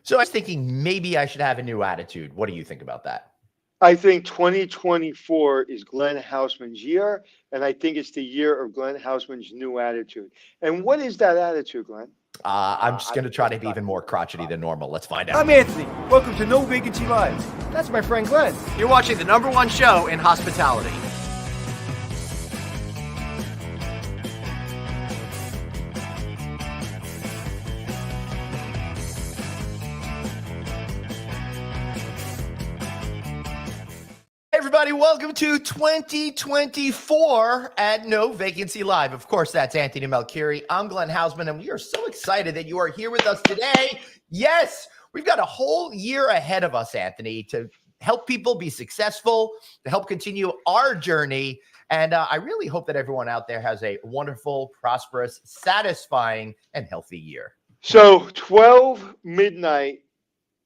So I was thinking maybe I should have a new attitude. What do you think about that? I think 2024 is Glenn Hausman's year, and I think it's the year of Glenn Hausman's new attitude. And what is that attitude, Glenn? I'm just going to try to be even more crotchety than normal. Let's find out. I'm Anthony. Welcome to No Vacancy Live. That's my friend Glenn. You're watching the #1 show in hospitality. Everybody, welcome to 2024 at No Vacancy Live. Of course, that's Anthony Melchiori. I'm Glenn Hausman, and we are so excited that you are here with us today. Yes, we've got a whole year ahead of us, Anthony, to help people be successful, to help continue our journey. And I really hope that everyone out there has a wonderful, prosperous, satisfying, and healthy year. So 12 midnight,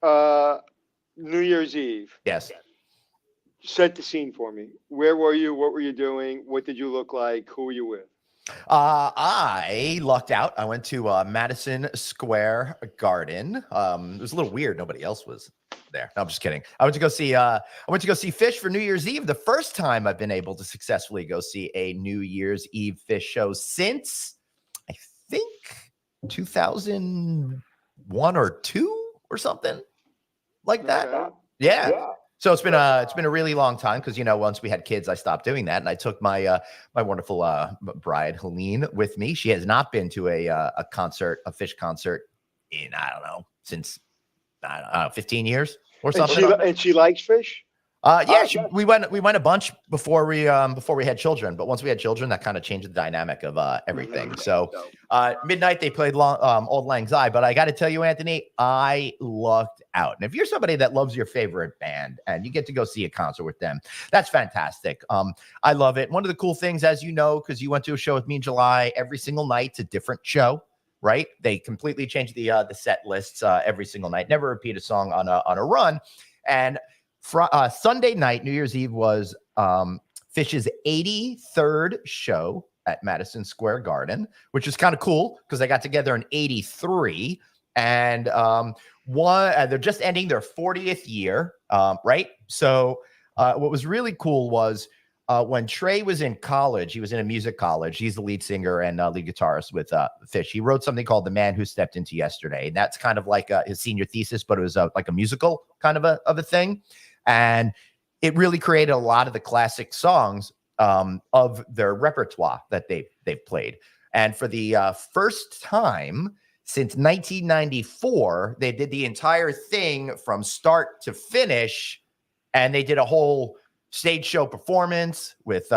New Year's Eve. Yes. Set the scene for me. Where were you? What were you doing? What did you look like? Who were you with? I lucked out. I went to Madison Square Garden. It was a little weird. Nobody else was there. No, I'm just kidding. I went to go see Phish for New Year's Eve. The first time I've been able to successfully go see a New Year's Eve Phish show since I think 2001 or 2 or something like that. Okay. Yeah. So it's been a really long time because, once we had kids, I stopped doing that, and I took my my wonderful bride Helene with me. She has not been to a Phish concert in since 15 years or something. And she likes Phish. We went a bunch before we had children, but once we had children, that kind of changed the dynamic of everything. So midnight they played Auld Lang Syne, but I got to tell you, Anthony, I lucked out. And if you're somebody that loves your favorite band and you get to go see a concert with them, that's fantastic. I love it. One of the cool things, as you know, because you went to a show with me in July, every single night's a different show. Right? They completely changed the set lists every single night. Never repeat a song on a run. And Sunday night, New Year's Eve, was Phish's 83rd show at Madison Square Garden, which is kind of cool because they got together in 83, and they're just ending their 40th year, right? So what was really cool was when Trey was in college, he was in a music college. He's the lead singer and lead guitarist with Phish. He wrote something called "The Man Who Stepped Into Yesterday," and that's kind of like his senior thesis, but it was like a musical kind of a thing. And it really created a lot of the classic songs of their repertoire that they've played. And for the first time since 1994, they did the entire thing from start to finish, and they did a whole stage show performance with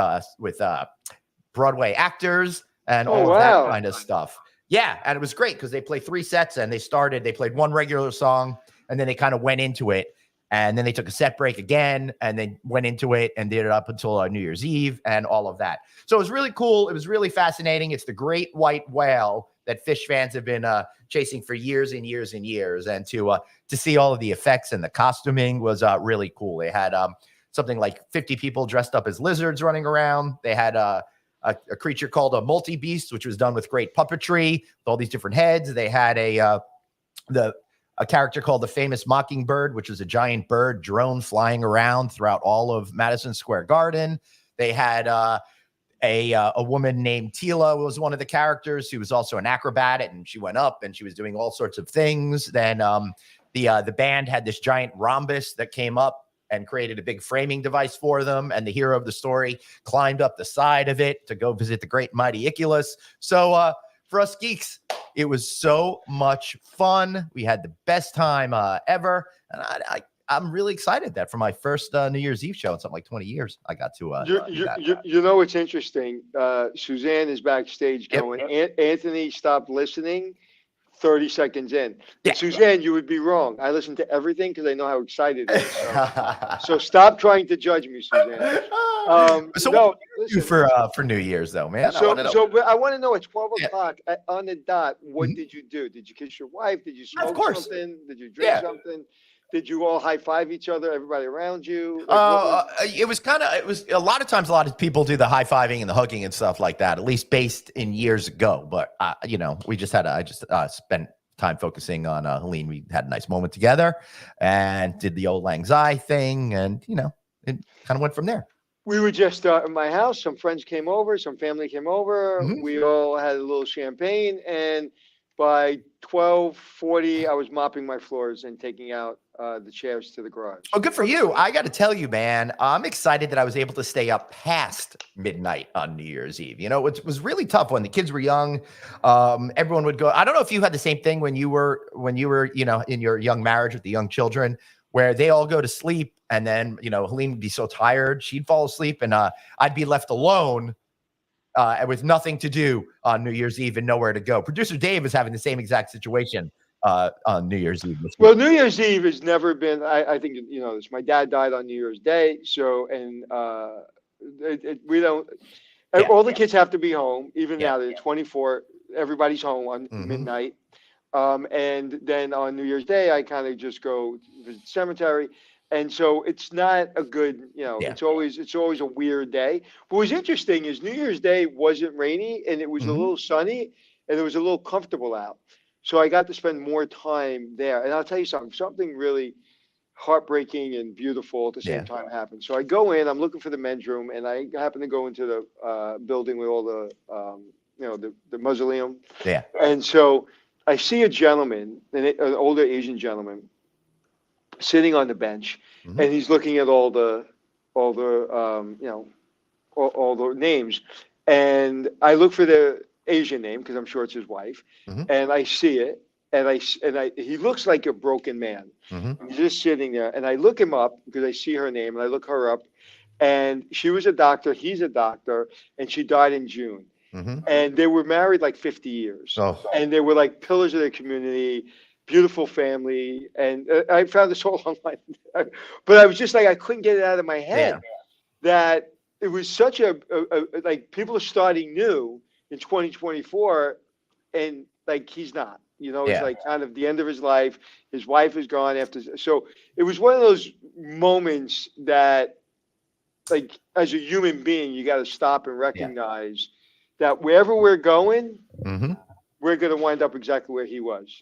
Broadway actors and all of that kind of stuff. Yeah, and it was great because they played 3 sets, and they played one regular song, and then they kind of went into it. And then they took a set break again, and then went into it and did it up until New Year's Eve and all of that. So it was really cool. It was really fascinating. It's the great white whale that Phish fans have been chasing for years and years and years. And to see all of the effects and the costuming was really cool. They had something like 50 people dressed up as lizards running around. They had a creature called a multi-beast, which was done with great puppetry with all these different heads. They had a character called the Famous Mockingbird, which was a giant bird drone flying around throughout all of Madison Square Garden. They had a woman named Tila was one of the characters. She was also an acrobat, and she went up and she was doing all sorts of things. Then the band had this giant rhombus that came up and created a big framing device for them. And the hero of the story climbed up the side of it to go visit the great mighty Iculus. So for us geeks, it was so much fun. We had the best time ever. And I'm really excited that for my first New Year's Eve show in something like 20 years, I got to it's interesting. Suzanne is backstage going, Anthony stopped listening 30 seconds in. Yeah. Suzanne, you would be wrong. I listen to everything because I know how excited it is. So stop trying to judge me, Suzanne. What did you do for New Year's, though, man? But I want to know at 12 o'clock on the dot, what did you do? Did you kiss your wife? Did you smoke something? Did you drink something? Did you all high five each other, everybody around you? It was a lot of times, a lot of people do the high fiving and the hugging and stuff like that, at least based in years ago. But, we just I just spent time focusing on Helene. We had a nice moment together and did the old Lang Syne thing, and it kind of went from there. We were just at my house. Some friends came over, some family came over. Mhm. We all had a little champagne, and by 12:40, I was mopping my floors and taking out the chairs to the garage. Oh, good for you. I got to tell you, man, I'm excited that I was able to stay up past midnight on New Year's Eve. It was really tough when the kids were young. Everyone would go. I don't know if you had the same thing when you were, in your young marriage with the young children, where they all go to sleep. And then, Helene would be so tired, she'd fall asleep, and I'd be left alone with nothing to do on New Year's Eve and nowhere to go. Producer Dave is having the same exact situation on New Year's Eve. Well, New Year's Eve has never been, I think, this. My dad died on New Year's Day. So, and we don't, all the kids have to be home. Even now, they're 24, everybody's home on midnight. And then on New Year's Day, I kind of just go visit the cemetery. And so it's not a good, it's always a weird day. What was interesting is New Year's Day wasn't rainy, and it was a little sunny, and it was a little comfortable out. So I got to spend more time there. And I'll tell you something really heartbreaking and beautiful at the same time happened. So I go in, I'm looking for the men's room, and I happen to go into the building with all the, the mausoleum. Yeah. And so I see a gentleman, an older Asian gentleman, sitting on the bench, and he's looking at all the names, and I look for the Asian name because I'm sure it's his wife, and I see it, and he looks like a broken man. He's just sitting there, and I look him up because I see her name, and I look her up, and she was a doctor, he's a doctor, and she died in June. And they were married like 50 years, and they were like pillars of their community. Beautiful family, and I found this all online, but I was just like, I couldn't get it out of my head that it was such a like, people are starting new in 2024, and like, he's not, it's like kind of the end of his life. His wife is gone after, so it was one of those moments that, like, as a human being, you got to stop and recognize that wherever we're going, we're going to wind up exactly where he was.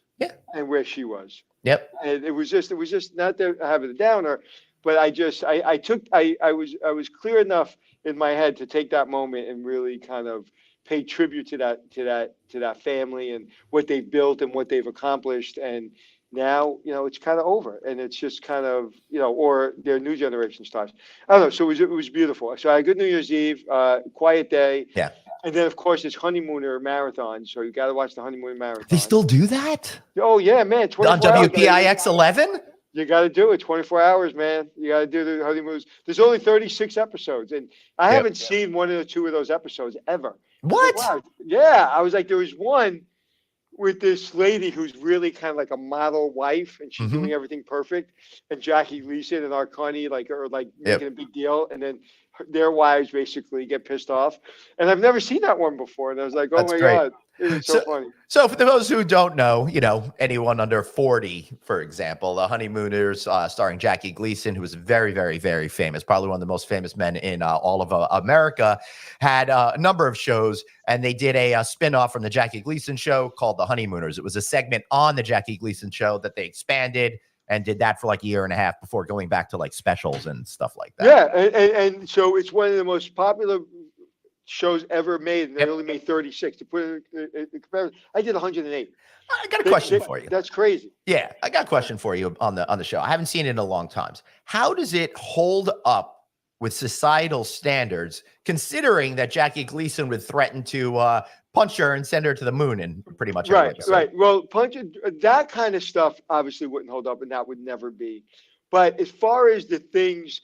And where she was. Yep. And it was just not to have a downer, but I was clear enough in my head to take that moment and really kind of pay tribute to that family and what they've built and what they've accomplished. And now, it's kind of over, and it's just kind of, or their new generation starts. I don't know. So it was beautiful. So I had a good New Year's Eve, quiet day. Yeah. And then, of course, it's Honeymooner Marathon. So you got to watch the Honeymooner Marathon. They still do that? Oh, yeah, man. On WPIX 11? You got to do it 24 hours, man. You got to do the Honeymooners. There's only 36 episodes, and I haven't seen one or two of those episodes ever. What? Wow. Yeah. I was like, there was one with this lady who's really kind of like a model wife, and she's doing everything perfect. And Jackie Gleason and Arcani are making a big deal. And then their wives basically get pissed off. And I've never seen that one before. And I was like, oh, my God. It was so funny. So for those who don't know, anyone under 40, for example, the Honeymooners, starring Jackie Gleason, who was very, very, very famous, probably one of the most famous men in all of America, had a number of shows, and they did a spin-off from the Jackie Gleason show called The Honeymooners. It was a segment on the Jackie Gleason show that they expanded and did that for like a year and a half before going back to like specials and stuff like that. Yeah, and so it's one of the most popular shows ever made, and they only made 36. To put it in comparison, I did 108. I got a question for you. That's crazy. Yeah, I got a question for you on the show. I haven't seen it in a long time. How does it hold up with societal standards, considering that Jackie Gleason would threaten to punch her and send her to the moon in pretty much every episode? Right. Well, that kind of stuff obviously wouldn't hold up, and that would never be. But as far as the things,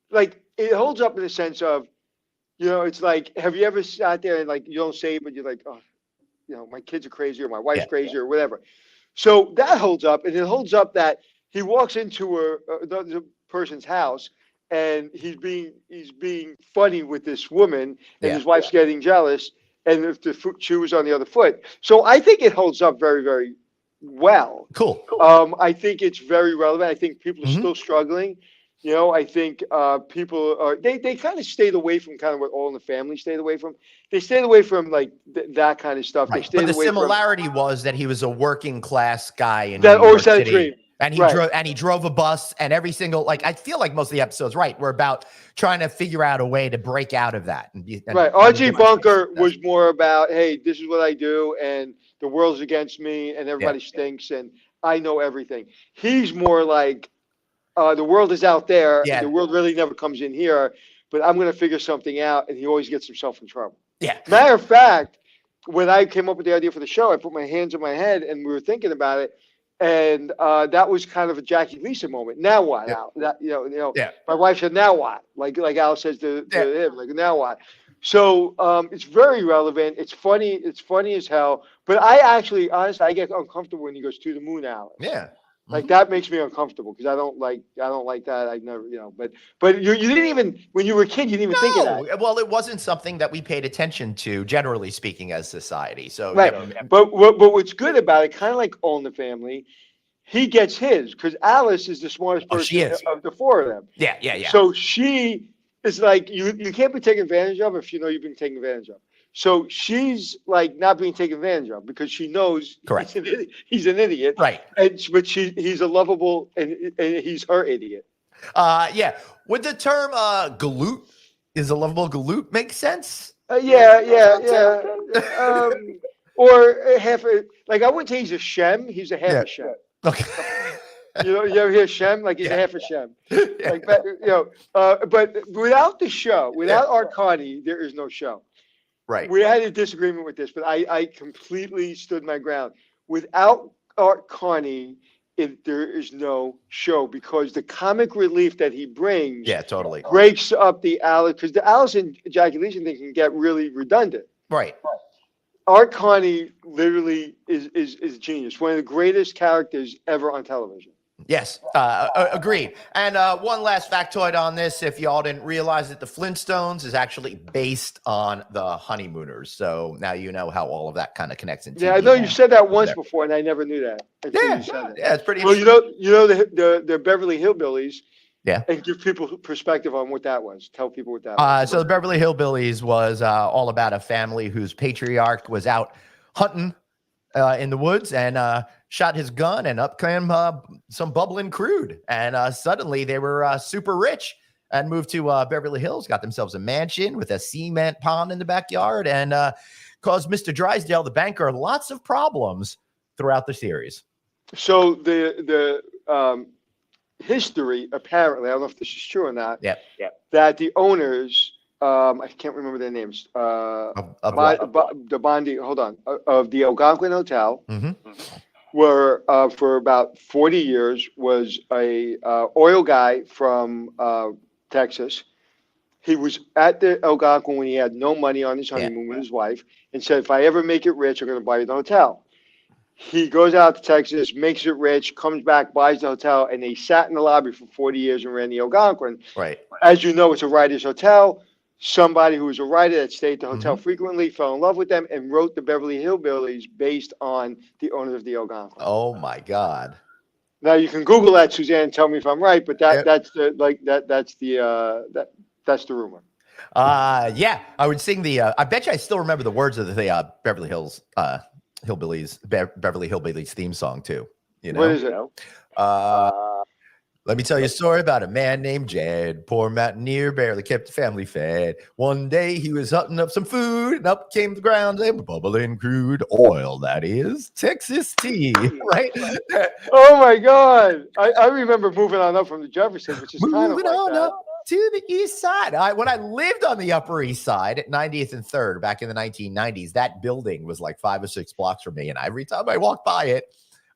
like, it holds up in the sense of, it's like, have you ever sat there and, like, you don't say it, but you're like, oh, my kids are crazy, or my wife's crazy, or whatever. So that holds up, and it holds up that he walks into another person's house, and he's being funny with this woman, and his wife's getting jealous, and if the shoe was on the other foot. So I think it holds up very, very well. Cool. I think it's very relevant. I think people are still struggling You know, I think people are they kind of stayed away from kind of what All in the Family stayed away from. They stayed away from like that kind of stuff. They Right. stayed But the away from similarity was that he was a working class guy in that New always York had a City. dream. And he Right. drove a bus, and every single, like, I feel like most of the episodes, right, were about trying to figure out a way to break out of that. And Right. R.G. Bunker was more about, hey, this is what I do, and the world's against me, and everybody stinks, and I know everything. He's more like, the world is out there. Yeah. The world really never comes in here, but I'm going to figure something out, and he always gets himself in trouble. Yeah. Matter of fact, when I came up with the idea for the show, I put my hands on my head, and we were thinking about it. And that was kind of a Jackie Lisa moment. Now what? Yeah. Al? That, Yeah. My wife said, "Now what?" Like Al says to him, like, "Now what?" So it's very relevant. It's funny. It's funny as hell. But I actually, honestly, I get uncomfortable when he goes to the moon, Alice. Yeah. Like that makes me uncomfortable because I don't like that. I never, But you didn't even when you were a kid, you didn't even think of that. Well, it wasn't something that we paid attention to, generally speaking, as society. So, Right. yeah. But what's good about it, kind of like All in the Family, he gets his because Alice is the smartest Oh, person she is. of the four of them. Yeah. So she is like you can't be taken advantage of if you know you've been taken advantage of. So she's like not being taken advantage of because she knows Correct. he's an idiot. Right. But he's a lovable and he's her idiot. Yeah. Would the term galoot, is a lovable galoot, make sense? Yeah. Or half a, like I wouldn't say he's a shem. He's a half a shem. Okay. You ever hear shem? Like he's a half a shem. Like that, but without the show, without Art Carney, there is no show. Right. We had a disagreement with this, but I completely stood my ground. Without Art Carney, there is no show because the comic relief that he brings Yeah, totally. breaks up the Alice, because the Alice and Jackie Leeson thing can get really redundant. Right. Art Carney literally is genius. One of the greatest characters ever on television. Yes, agreed. And one last factoid on this, if y'all didn't realize it, the Flintstones is actually based on the Honeymooners. So now you know how all of that kind of connects into. Yeah, I know you said that once Yeah. before, and I never knew that. until Yeah, you said it. yeah, it's pretty Well, interesting. you know the Beverly Hillbillies. Yeah. And give people perspective on what that was. Tell people what that was. So the Beverly Hillbillies was all about a family whose patriarch was out hunting in the woods and shot his gun, and up came some bubbling crude. And suddenly they were super rich and moved to Beverly Hills, got themselves a mansion with a cement pond in the backyard, and caused Mr. Drysdale, the banker, lots of problems throughout the series. So the history, apparently, I don't know if this is true or not. Yeah. That the owners, I can't remember their names. The Bondi, hold on, of the Algonquin Hotel were for about 40 years was a oil guy from Texas. He was at the Algonquin when he had no money on his honeymoon with his wife, and said, "If I ever make it rich, I'm going to buy you the hotel." He goes out to Texas, makes it rich, comes back, buys the hotel, and they sat in the lobby for 40 years and ran the Algonquin. Right. As you know, it's a writer's hotel. Somebody who was a writer that stayed at the hotel frequently fell in love with them and wrote the Beverly Hillbillies based on the owners of the Algonquin. Oh my God. Now you can Google that, Suzanne, and tell me if I'm right, but Yeah. that's the rumor. Yeah, I would sing the. I bet you I still remember the words of the Beverly Hills Beverly Hillbillies theme song too. You know, What is it? let me tell you a story about a man named Jed. Poor mountaineer, barely kept the family fed. One day he was hunting up some food, and up came the ground and bubbling crude oil. That is Texas tea, right? Oh my God! I remember moving on up from the Jefferson, which is kind of Moving like on that. up to the east side. When I lived on the Upper East Side at 90th and 3rd back in the 1990s, that building was like 5 or 6 blocks from me, and every time I walked by it,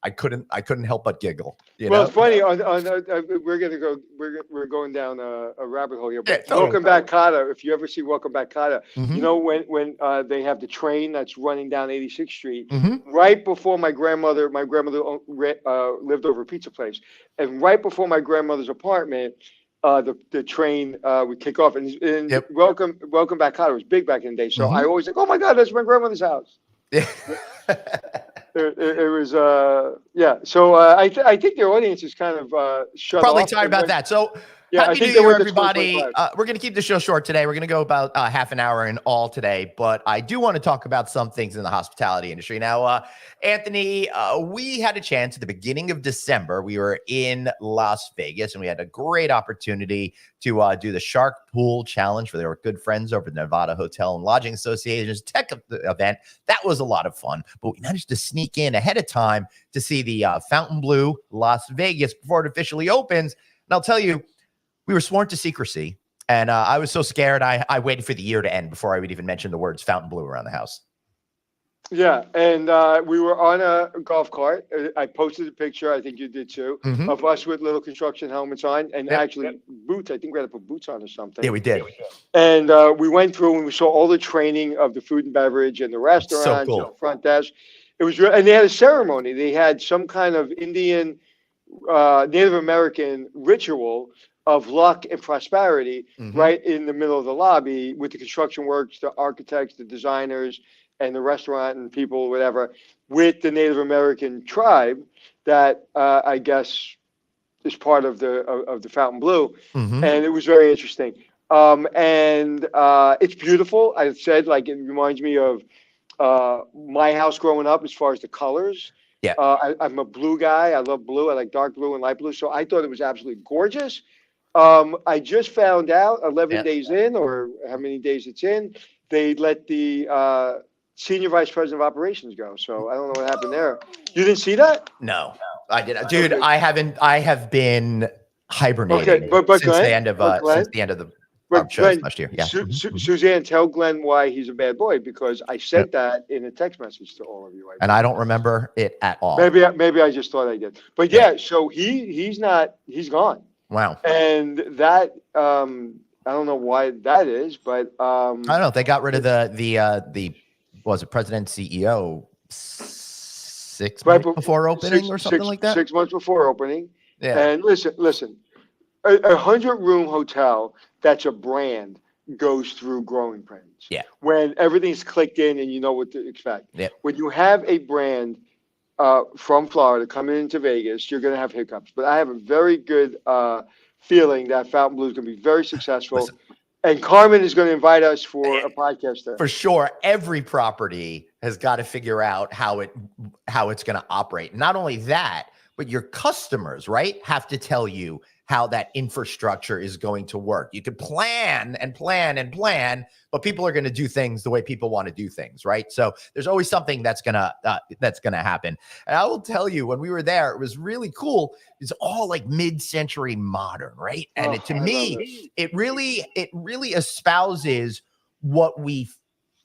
I couldn't help but giggle. You Well, know? it's funny. We're going down a rabbit hole here. But Yeah, totally. Welcome Back, Kotter. If you ever see Welcome Back, Kotter, Mhm. you know when they have the train that's running down 86th Street, Mhm. right before my grandmother lived over a pizza place, and right before my grandmother's apartment, the train would kick off, and Yep. Welcome Back, Kotter was big back in the day. So I always think, oh my God, that's my grandmother's house. Yeah. It was yeah. So I think their audience is kind of shut Probably off. tired about that. So Yeah, I Happy think New they Year, went to everybody. 2025. We're going to keep the show short today. We're going to go about half an hour in all today, but I do want to talk about some things in the hospitality industry. Now, Anthony, we had a chance at the beginning of December. We were in Las Vegas, and we had a great opportunity to do the Shark Pool Challenge for their good friends over the Nevada Hotel and Lodging Association's tech event. That was a lot of fun, but we managed to sneak in ahead of time to see the Fontainebleau Las Vegas before it officially opens. And I'll tell you, we were sworn to secrecy, and I was so scared. I waited for the year to end before I would even mention the words Fontainebleau around the house. Yeah, and we were on a golf cart. I posted a picture, I think you did too, Mhm. of us with little construction helmets on and Yep. actually boots. I think we had to put boots on or something. Yeah, we did. And we went through and we saw all the training of the food and beverage and the restaurants, cool. and the front desk. It was and they had a ceremony. They had some kind of Indian, Native American ritual of luck and prosperity Mhm. right in the middle of the lobby with the construction works, the architects, the designers, and the restaurant and people, whatever, with the Native American tribe that I guess is part of the Fontainebleau, Mhm. and it was very interesting. And it's beautiful. I said, like, it reminds me of my house growing up as far as the colors. Yeah. I'm a blue guy. I love blue. I like dark blue and light blue. So I thought it was absolutely gorgeous. I just found out 11 Yeah. days in, or how many days it's in, they let the senior vice president of operations go. So I don't know what happened there. You didn't see that? No, I did, dude. I haven't. I have been hibernating Okay, but since Glenn, the end of Glenn, the but shows Glenn, last year. Yeah. Mhm. Suzanne, tell Glenn why he's a bad boy, because I said that in a text message to all of you. And I don't remember it at all. Maybe I just thought I did. But yeah, so he's gone. Wow. And that I don't know why that is, but I don't know. They got rid of the was it president CEO 6 Right months before opening or something like that? 6 months before opening. Yeah. And listen, a 100-room hotel that's a brand goes through growing pains. Yeah. When everything's clicked in and you know what to expect. Yeah. When you have a brand from Florida coming into Vegas, you're going to have hiccups. But I have a very good feeling that Fontainebleau is going to be very successful. Listen. And Carmen is going to invite us for a podcast there. For sure, every property has got to figure out how it's going to operate. Not only that, but your customers, right, have to tell you how that infrastructure is going to work. You could plan and plan and plan, but people are going to do things the way people want to do things, right? So there's always something that's gonna happen. And I will tell you, when we were there, it was really cool. It's all like mid-century modern, right? And to me, it really espouses what we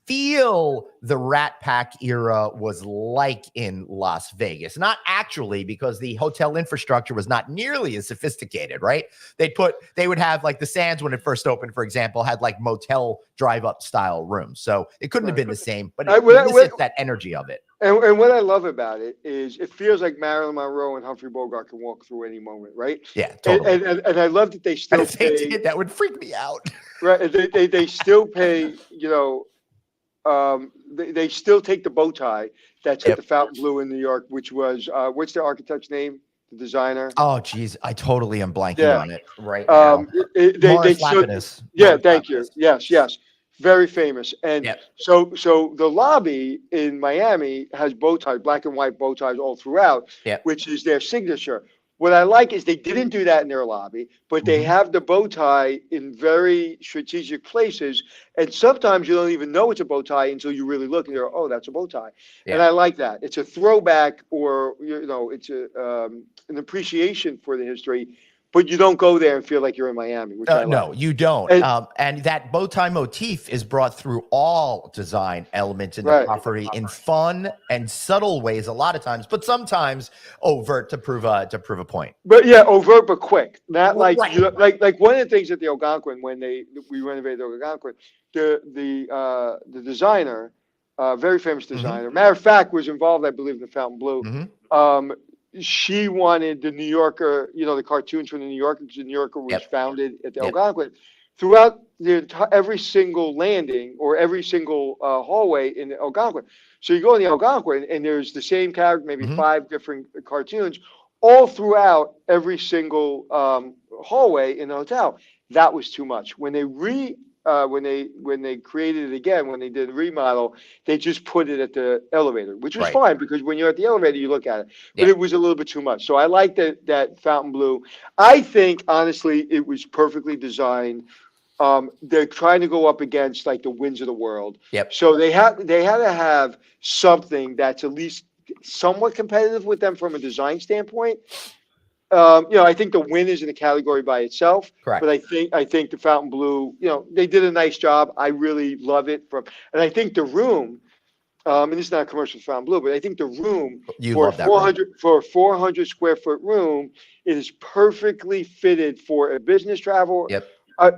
feel the Rat Pack era was like in Las Vegas. Not actually, because the hotel infrastructure was not nearly as sophisticated, right? They would have, like, the Sands when it first opened, for example, had like motel drive-up style rooms. So it couldn't have been the same, but it elicits that energy of it. And what I love about it is it feels like Marilyn Monroe and Humphrey Bogart can walk through any moment, right? Yeah, totally. And I love that they still And if they pay. did, that would freak me out. Right. They still pay, they still take the bow tie that's at the Fontainebleau in New York, which was, what's the architect's name? The designer? Oh, geez. I totally am blanking Yeah. on it right now. They still, Lapidus. yeah, Morris thank you. Lapidus. Yes. Very famous. And Yep. so the lobby in Miami has bow ties, black and white bow ties all throughout, Yep. which is their signature. What I like is they didn't do that in their lobby, but they Mhm. have the bow tie in very strategic places. And sometimes you don't even know it's a bow tie until you really look and you're, oh, that's a bow tie. Yeah. And I like that. It's a throwback, or, it's an appreciation for the history, but you don't go there and feel like you're in Miami. Which I like. No, you don't. And that bow tie motif is brought through all design elements in the Right. property in fun and subtle ways a lot of times, but sometimes overt to prove a point. But yeah, overt but quick. Not like Right. like one of the things at the Algonquin when we renovated the Algonquin, the designer, very famous designer. Matter of fact, was involved, I believe, in the Fontainebleau. Mhm. She wanted the New Yorker, the cartoons from the New Yorker, because the New Yorker was Yep. founded at the Yep. Algonquin. Throughout every single landing or every single hallway in the Algonquin. So you go in the Algonquin and there's the same character, maybe Mhm. 5 different cartoons, all throughout every single hallway in the hotel. That was too much. When they when they created it again, when they did a remodel, they just put it at the elevator, which was Right. fine because when you're at the elevator, you look at it. But Yeah. it was a little bit too much. So I like that Fontainebleau. I think honestly, it was perfectly designed. They're trying to go up against like the Winds of the world. Yep. So they had to have something that's at least somewhat competitive with them from a design standpoint. I think the Wynn is in a category by itself. Correct. But I think the Fontainebleau, they did a nice job. I really love it. And I think the room, and this is not a commercial for Fontainebleau, but I think the room You for love that room. for a 400 square foot room, it is perfectly fitted for a business travel. Yep.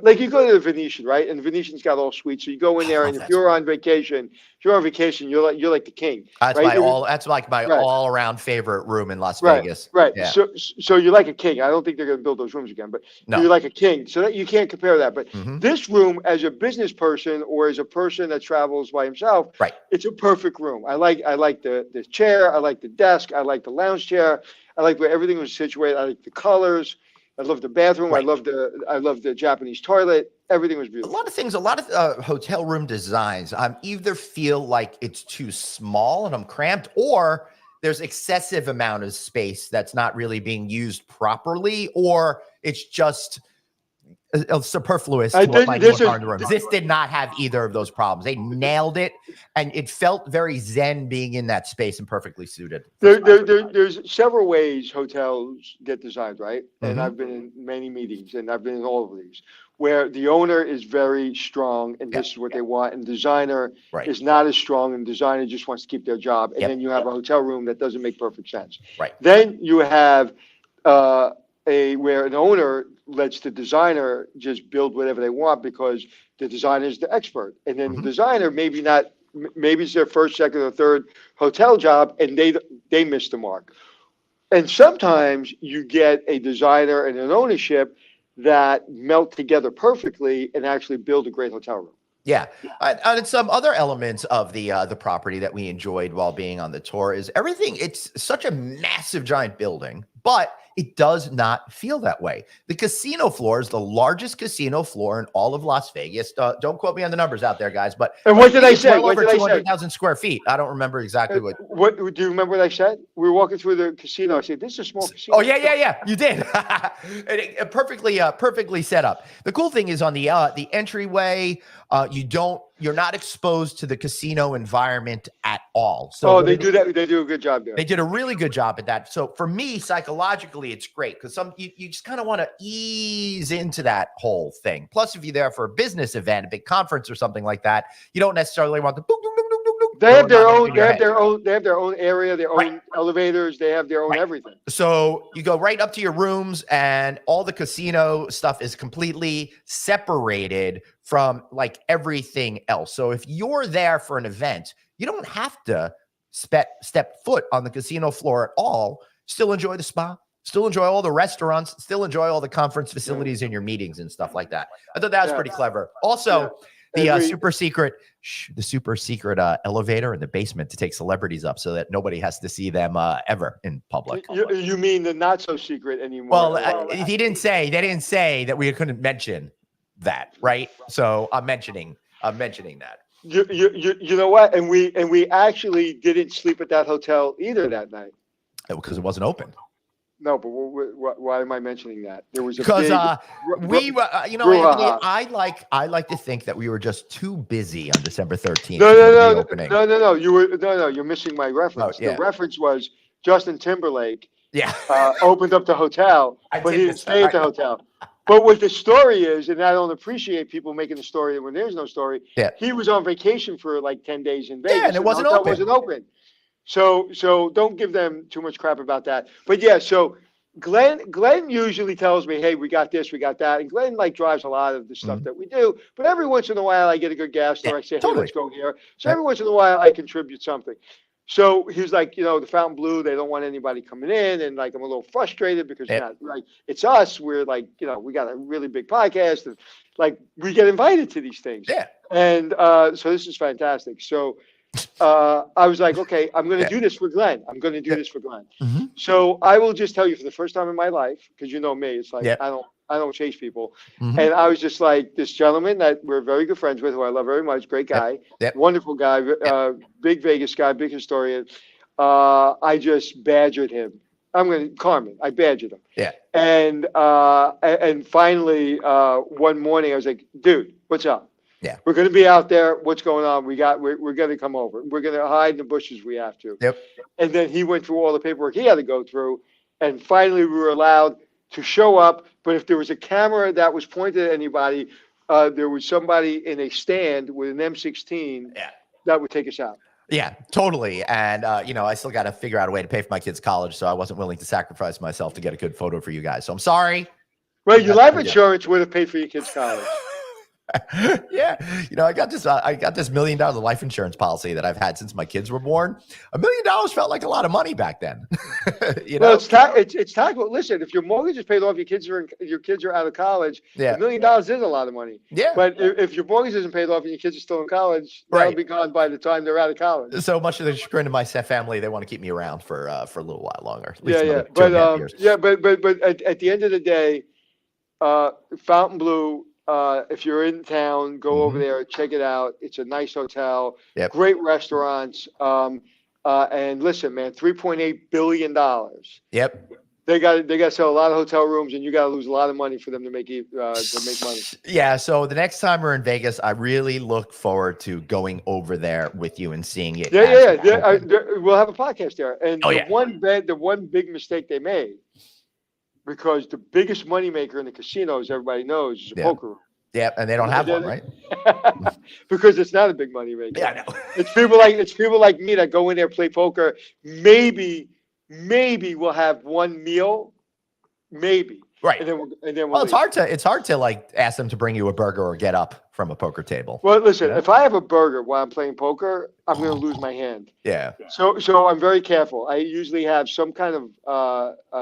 Like you go to the Venetian, right? And the Venetian's got all suites. So you go in there, love and if that you're on vacation, you're like the king. That's right? that's like my Right. all around favorite room in Las Right, Vegas. right. Yeah. So you're like a king. I don't think they're going to build those rooms again, but No. you're like a king. So that you can't compare that. But Mhm. this room, as a business person or as a person that travels by himself, Right. it's a perfect room. I like the chair. I like the desk. I like the lounge chair. I like where everything was situated. I like the colors. I love the bathroom. Right. I love the Japanese toilet. Everything was A beautiful. lot of things, a lot of hotel room designs either feel like it's too small and I'm cramped, or there's excessive amount of space that's not really being used properly, or it's just superfluous to I what think might this be is- in the room. This did not have either of those problems. They nailed it, and it felt very zen being in that space and perfectly suited. There's several ways hotels get designed, right? And Mhm. I've been in many meetings, and I've been in all of these, where the owner is very strong, and this is what they want, and designer Right. is not as strong, and designer just wants to keep their job. And Yep. then you have a hotel room that doesn't make perfect sense. Right. Then you have where an owner lets the designer just build whatever they want because the designer is the expert, and then Mhm. the designer maybe it's their first, second, or third hotel job, and they miss the mark. And sometimes you get a designer and an ownership that melt together perfectly and actually build a great hotel room. Yeah, and some other elements of the property that we enjoyed while being on the tour is everything. It's such a massive, giant building, but it does not feel that way. The casino floor is the largest casino floor in all of Las Vegas. Don't quote me on the numbers out there, guys, but And what did I it's say? well What over did I say? 200,000 square feet. I don't remember exactly what. What do you remember what I said? We were walking through the casino. I said, "This is a small casino." Oh yeah, you did. Perfectly set up. The cool thing is on the entryway, you're not exposed to the casino environment at all. So They do that. They do a good job there. They did a really good job at that. So for me, psychologically, it's great because you just kind of want to ease into that whole thing. Plus, if you're there for a business event, a big conference or something like that, you don't necessarily want the boom, boom, boom, boom, boom, boom They have going their on own. in They your have head. their own. They have their own area, their own Right. elevators. They have their own Right. everything. So you go right up to your rooms, and all the casino stuff is completely separated from like everything else. So if you're there for an event, you don't have to step foot on the casino floor at all. Still enjoy the spa, still enjoy all the restaurants, still enjoy all the conference facilities in your meetings and stuff like that. I thought that was Yeah. pretty clever. Also, Yeah. the super secret elevator in the basement to take celebrities up so that nobody has to see them ever in public. You mean the not so secret anymore? Well, they didn't say that we couldn't mention that, right? So I'm mentioning that. You know what? And we actually didn't sleep at that hotel either that night. Because it wasn't open. No, but why am I mentioning that? There was a Because big, we were, Anthony, brouhaha. I like to think that we were just too busy on December 13th. No, for the no, opening. no. You're missing my reference. Oh, yeah. The reference was Justin Timberlake Yeah. opened up the hotel, I but did he didn't miss stay that. at the hotel. But what the story is, and I don't appreciate people making a story when there's no story. Yeah. He was on vacation for like 10 days in Vegas. and it wasn't the hotel open. wasn't open. So don't give them too much crap about that. But yeah, so Glenn usually tells me, hey, we got this, we got that. And Glenn like drives a lot of the stuff that we do. But every once in a while I get a good gas or Yeah, I say, hey, totally. let's go here. So Yeah. every once in a while I contribute something. So he was like, the Fontainebleau, they don't want anybody coming in. And like, I'm a little frustrated because Yeah. not, like, it's us. We're like, we got a really big podcast and like we get invited to these things. Yeah. And so this is fantastic. So I was like, okay, I'm going to do this for Glenn. I'm going to do this for Glenn. Mhm. So I will just tell you for the first time in my life, because you know me, it's like, Yeah. I I don't chase people. Mhm. And I was just like, this gentleman that we're very good friends with, who I love very much, great guy, Yep. wonderful guy, big Vegas guy, big historian. I just badgered him. Carmen, I badgered him. Yeah. And finally, one morning I was like, dude, what's up? Yeah. We're going to be out there. What's going on? We're going to come over. We're going to hide in the bushes. We have to. Yep. And then he went through all the paperwork he had to go through. And finally we were allowed to show up. But if there was a camera that was pointed at anybody, there was somebody in a stand with an M16 Yeah. that would take us out. Yeah, totally. And, I still got to figure out a way to pay for my kids' college. So I wasn't willing to sacrifice myself to get a good photo for you guys. So I'm sorry. Well, your That's life what I did. insurance would have paid for your kids' college. Yeah. I got this $1 million life insurance policy that I've had since my kids were born. $1 million felt like a lot of money back then. Well, it's taxable. Listen, if your mortgage is paid off, your kids are out of college. Yeah. $1 million is a lot of money. Yeah. But if your mortgage isn't paid off and your kids are still in college, that'll Right. be gone by the time they're out of college. So much of the chagrin of my family, they want to keep me around for a little while longer. At least Yeah, another yeah. 2.5 years. But at the end of the day, Fontainebleau, if you're in town, go over there, check it out. It's a nice hotel, Yep. great restaurants. And listen, man, $3.8 billion. Yep. They got to sell a lot of hotel rooms, and you got to lose a lot of money for them to make money. Yeah. So the next time we're in Vegas, I really look forward to going over there with you and seeing it. as it happens. We'll have a podcast there. And Oh, the yeah. one big mistake they made, because the biggest moneymaker in the casinos, everybody knows, is a Yeah. poker room. Yeah, and they don't have one, right? Because it's not a big moneymaker. Yeah, I know. It's people like me that go in there, play poker. Maybe we'll have one meal, maybe. Right. And then we'll Well, leave. it's hard to like ask them to bring you a burger or get up from a poker table. Well, listen, if I have a burger while I'm playing poker, I'm going to lose my hand. Yeah. So I'm very careful. I usually have some kind of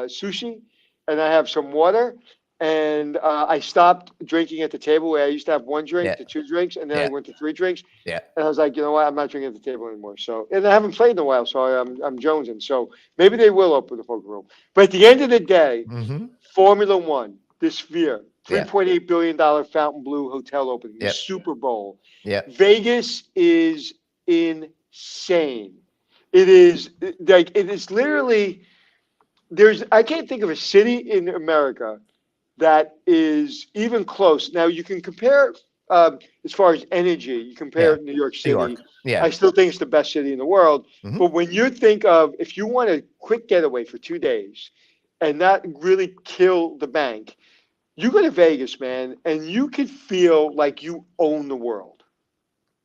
sushi, and I have some water, and I stopped drinking at the table where I used to have one drink Yeah. to 2 drinks, and then I Yeah. went to 3 drinks. Yeah. And I was like, you know what? I'm not drinking at the table anymore. So, and I haven't played in a while, so I'm jonesing. So maybe they will open the poker room. But at the end of the day, Mm-hmm. Formula One, this Sphere, Yeah. $3.8 billion Fontainebleau hotel opening, the Yep. Super Bowl. Yeah. Vegas is insane. It is literally, I can't think of a city in America that is even close. Now you can compare, as far as energy, you compare New York City. New York. Yeah. I still think it's the best city in the world. Mhm. But when you think of, if you want a quick getaway for 2 days and not really kill the bank, you go to Vegas, man, and you could feel like you own the world.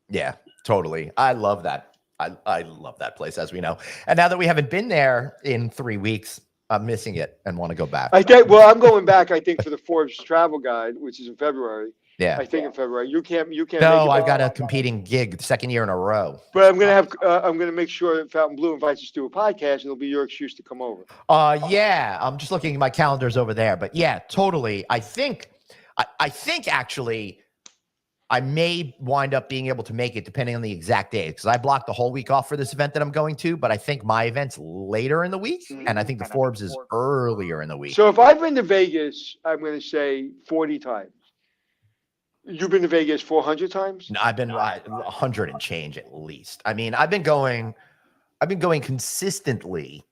Yeah, totally. I love that. I love that place, as we know. And now that we haven't been there in 3 weeks, I'm missing it and want to go back. Well, I'm going back, I think, for the Forbes Travel Guide, which is in February. Yeah. I think in February. You can't make No, it. I've got a competing gig, second year in a row. But I'm gonna make sure that Fontainebleau invites us to a podcast, and it'll be your excuse to come over. Yeah, I'm just looking at my calendars over there, but yeah, totally. I think actually I may wind up being able to make it depending on the exact day, because I blocked the whole week off for this event that I'm going to, but I think my event's later in the week, and I think the Forbes is earlier in the week. So if I've been to Vegas, I'm gonna say 40 times. You've been to Vegas 400 times? No, I've been 100 and change at least. I mean, I've been going consistently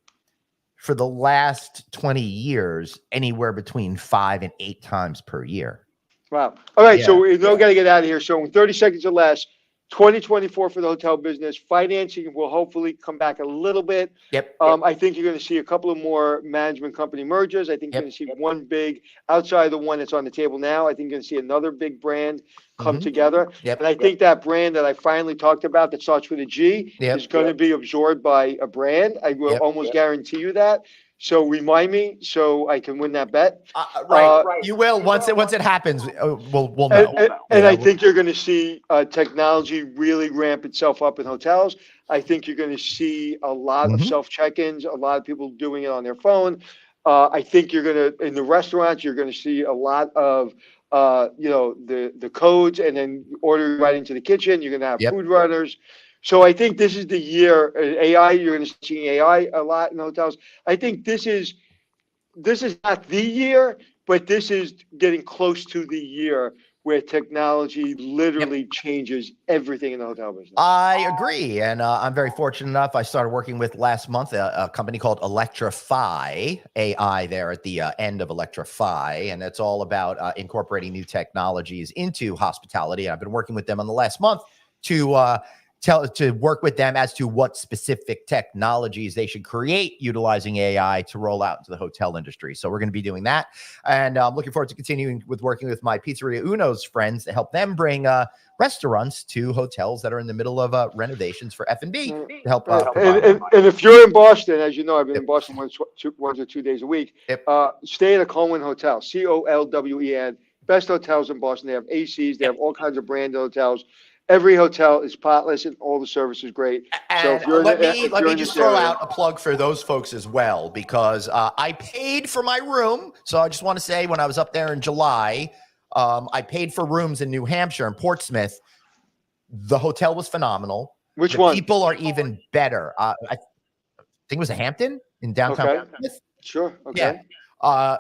for the last 20 years, anywhere between 5 and 8 times per year. Wow. All right, Yeah. so we got to get out of here. So in 30 seconds or less, 2024 for the hotel business. Financing will hopefully come back a little bit. Yep. I think you're going to see a couple of more management company mergers. I think you're Yep. going to see one big, outside of the one that's on the table now, I think you're going to see another big brand come Mhm. together. Yep. And I think that brand that I finally talked about that starts with a G Yep. is going to be absorbed by a brand. I will Yep. almost guarantee you that. So remind me so I can win that bet. Right. You will once it happens. We'll know. And Yeah, I think you're going to see technology really ramp itself up in hotels. I think you're going to see a lot of Mhm. self-check-ins, a lot of people doing it on their phone. I think you're going to, in the restaurants, you're going to see a lot of, the codes, and then order right into the kitchen. You're going to have Yep. food runners. So I think this is the year. AI, you're going to see AI a lot in hotels. I think this is not the year, but this is getting close to the year where technology literally changes everything in the hotel business. I agree. And I'm very fortunate enough. I started working with last month a company called Electrify AI there at the end of Electrify. And it's all about incorporating new technologies into hospitality. I've been working with them on the last month to work with them as to what specific technologies they should create utilizing AI to roll out into the hotel industry. So we're going to be doing that. And I'm looking forward to continuing with working with my Pizzeria Uno's friends to help them bring restaurants to hotels that are in the middle of renovations for F&B to help. And if you're in Boston, as you know, I've been in Boston once or 2 days a week. Stay at a Colwen Hotel, Colwen. Best hotels in Boston. They have ACs. They have all kinds of branded hotels. Every hotel is spotless and all the service is great. And so let me just throw out a plug for those folks as well, because I paid for my room. So I just want to say, when I was up there in July, I paid for rooms in New Hampshire and Portsmouth. The hotel was phenomenal. Which one? People are even better. I think it was a Hampton in downtown. Okay. Portsmouth. Sure. Okay. Yeah.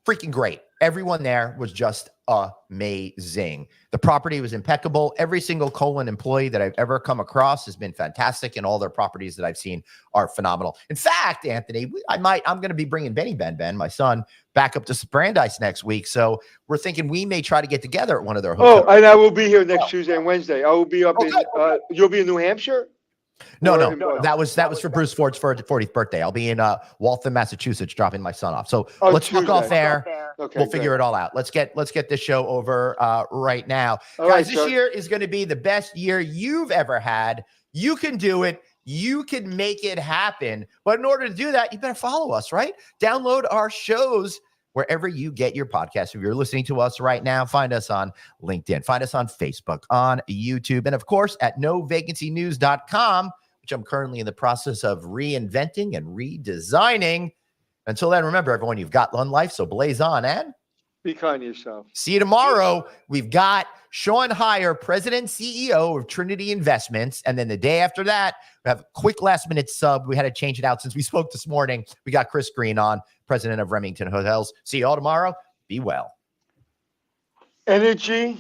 Freaking great. Everyone there was just amazing. The property was impeccable. Every single Colwen employee that I've ever come across has been fantastic, and all their properties that I've seen are phenomenal. In fact, Anthony, I'm going to be bringing Ben, my son, back up to Brandeis next week. So we're thinking we may try to get together at one of their hotels. Oh, and I will be here next Tuesday and Wednesday. I will be up you'll be in New Hampshire? No. That was for Bruce Ford's 40th birthday. I'll be in Waltham, Massachusetts, dropping my son off. So let's Tuesday. fuck off there. Okay, we'll figure it all out. Let's get this show over right now. All Guys, right, this year is going to be the best year you've ever had. You can do it. You can make it happen. But in order to do that, you better follow us, right? Download our shows wherever you get your podcast. If you're listening to us right now, find us on LinkedIn, find us on Facebook, on YouTube, and of course at novacancynews.com, which I'm currently in the process of reinventing and redesigning. Until then, remember, everyone, you've got one life, so blaze on and be kind to yourself. See you tomorrow. We've got Sean Heyer, President and CEO of Trinity Investments. And then the day after that, we have a quick last-minute sub. We had to change it out since we spoke this morning. We got Chris Green on, President of Remington Hotels. See you all tomorrow. Be well. Energy